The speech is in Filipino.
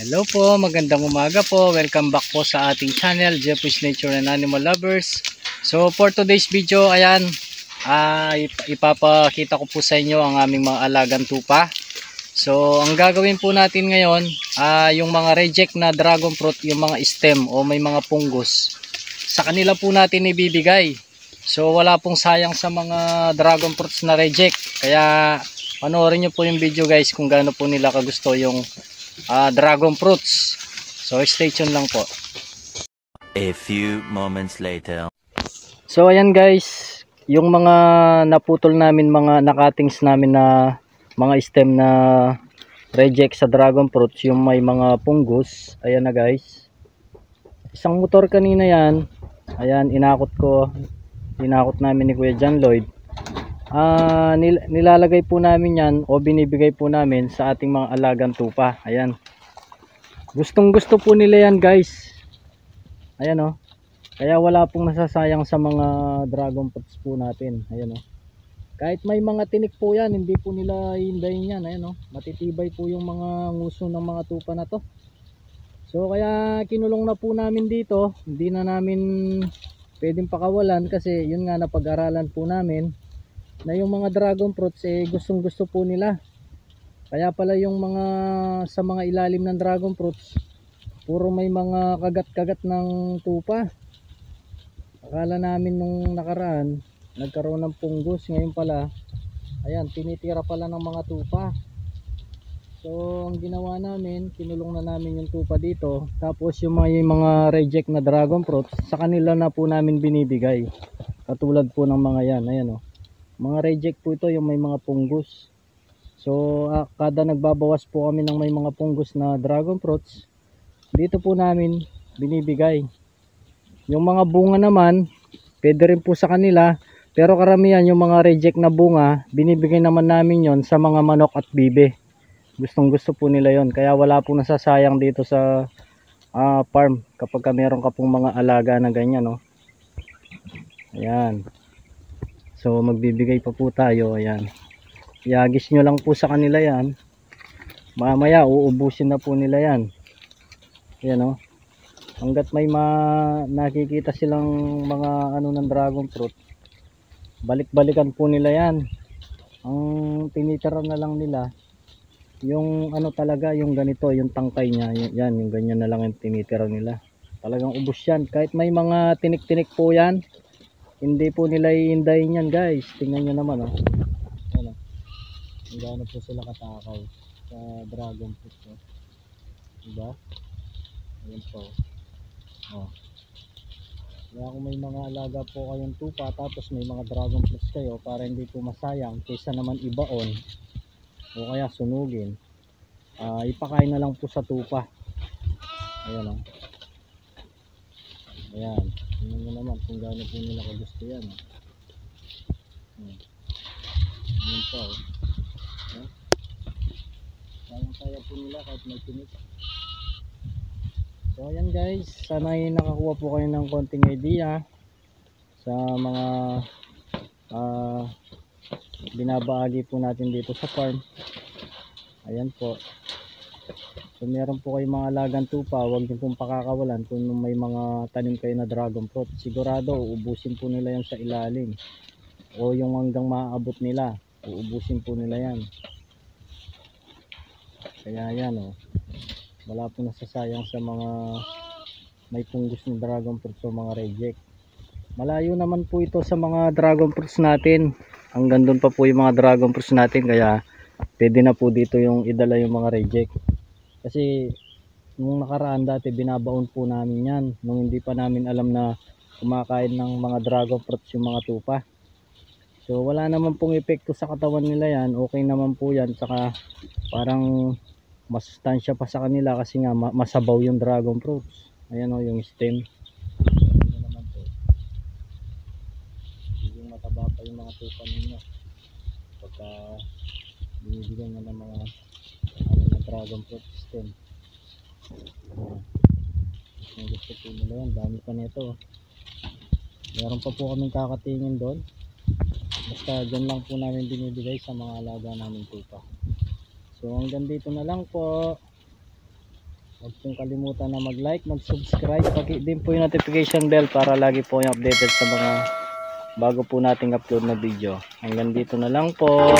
Hello po, magandang umaga po. Welcome back po sa ating channel, Jeffrey's Nature and Animal Lovers. So for today's video, ayan, ipapakita ko po sa inyo ang aming mga alagang tupa. So ang gagawin po natin ngayon, yung mga reject na dragon fruit, yung mga stem o may mga punggos, sa kanila po natin ibibigay. So wala pong sayang sa mga dragon fruits na reject. Kaya panoorin nyo po yung video guys kung gaano po nila kagusto yung dragon fruits. So stay tuned lang po. A few moments later. So ayan guys, yung mga naputol namin, mga nakatings namin na mga stem na reject sa dragon fruits, yung may mga punggos, ayan na guys. Isang motor kanina yan. Ayan, inakot namin ni Kuya John Lloyd. Nilalagay po namin yan o binibigay po namin sa ating mga alagang tupa. Ayan, gustong gusto po nila yan guys. Ayan o, kaya wala pong nasasayang sa mga dragon fruits po natin. Ayan o, kahit may mga tinik po yan, hindi po nila hindayin yan. Ayan o, matitibay po yung mga nguso ng mga tupa na to. So kaya kinulong na po namin dito, hindi na namin pwedeng pakawalan kasi yun nga, napag-aralan po namin na yung mga dragon fruits gustong gusto po nila. Kaya pala yung mga sa mga ilalim ng dragon fruits puro may mga kagat-kagat ng tupa. Akala namin nung nakaraan nagkaroon ng punggos, ngayon pala ayan, tinitira pala ng mga tupa. So ang ginawa namin, kinulong na namin yung tupa dito, tapos yung mga reject na dragon fruits sa kanila na po namin binibigay. Katulad po ng mga yan, ayan o, mga reject po ito, yung may mga punggos. So kada nagbabawas po kami ng may mga punggos na dragon fruits, dito po namin binibigay. Yung mga bunga naman pwede rin po sa kanila, pero karamihan yung mga reject na bunga binibigay naman namin yon sa mga manok at bibe. Gustong gusto po nila yon, kaya wala po nasasayang dito sa farm kapag meron ka pong mga alaga na ganyan, no? Ayan, so magbibigay pa po tayo. Ayan, iagis nyo lang po sa kanila yan, mamaya uubusin na po nila yan. Ayan o, hanggat may nakikita silang mga ano ng dragon fruit, balik-balikan po nila yan. Ang tinitira na lang nila yung ano talaga, yung ganito, yung tangkay nya, yan, yung ganyan na lang yung tinitira nila. Talagang ubos yan, kahit may mga tinik-tinik po yan, hindi po nila iindayin yan guys. Tingnan nyo naman o, ano, kung gaano po sila katakaw sa dragon fruit, o. Diba? Ayan po. O, kaya kung may mga alaga po kayong tupa tapos may mga dragon fruits kayo, para hindi po masayang, kaysa naman ibaon o kaya sunugin, ipakain na lang po sa tupa. Ayan o, ayan, tingnan nyo naman kung gaano po nila kagusto yan o. Ayan po o. Sayang-saya po nila kahit may tinik. So ayan guys, sana ay nakakuha po kayo ng konting idea sa mga binabahagi po natin dito sa farm. Ayan po, so meron po kayong mga alagang tupa, huwag niyo pong pakakawalan. Kung may mga tanim kayo na dragon fruit, sigurado uubusin po nila yan sa ilalim, o yung hanggang maaabot nila, uubusin po nila yan. Kaya yan o, wala po nasasayang sa mga may punggos ng dragon fruits o mga reject. Malayo naman po ito sa mga dragon fruits natin, hanggang doon pa po yung mga dragon fruits natin, kaya pwede na po dito yung idala yung mga reject. Kasi nung nakaraan dati binabaon po namin yan, nung hindi pa namin alam na kumakain ng mga dragon fruits yung mga tupa. So wala naman pong epekto sa katawan nila yan, okay naman po yan. Saka parang masustansya pa sa kanila kasi nga masabaw yung dragon fruits. Ayan o, yung stem. Ayan naman po, hindi mataba pa yung mga tupa ninyo pagka binibigyan nyo ng mga ng dragon fruit stem. Ang gusto po nila yan, dami pa nito. Meron pa po kaming kakatingin doon, basta dyan lang po namin binibigay sa mga alaga namin tupa. So hanggang dito na lang po. Huwag pong kalimutan na mag-like, mag-subscribe, paki din po yung notification bell para lagi po yung updated sa mga bago po nating upload na video. Hanggang dito na lang po.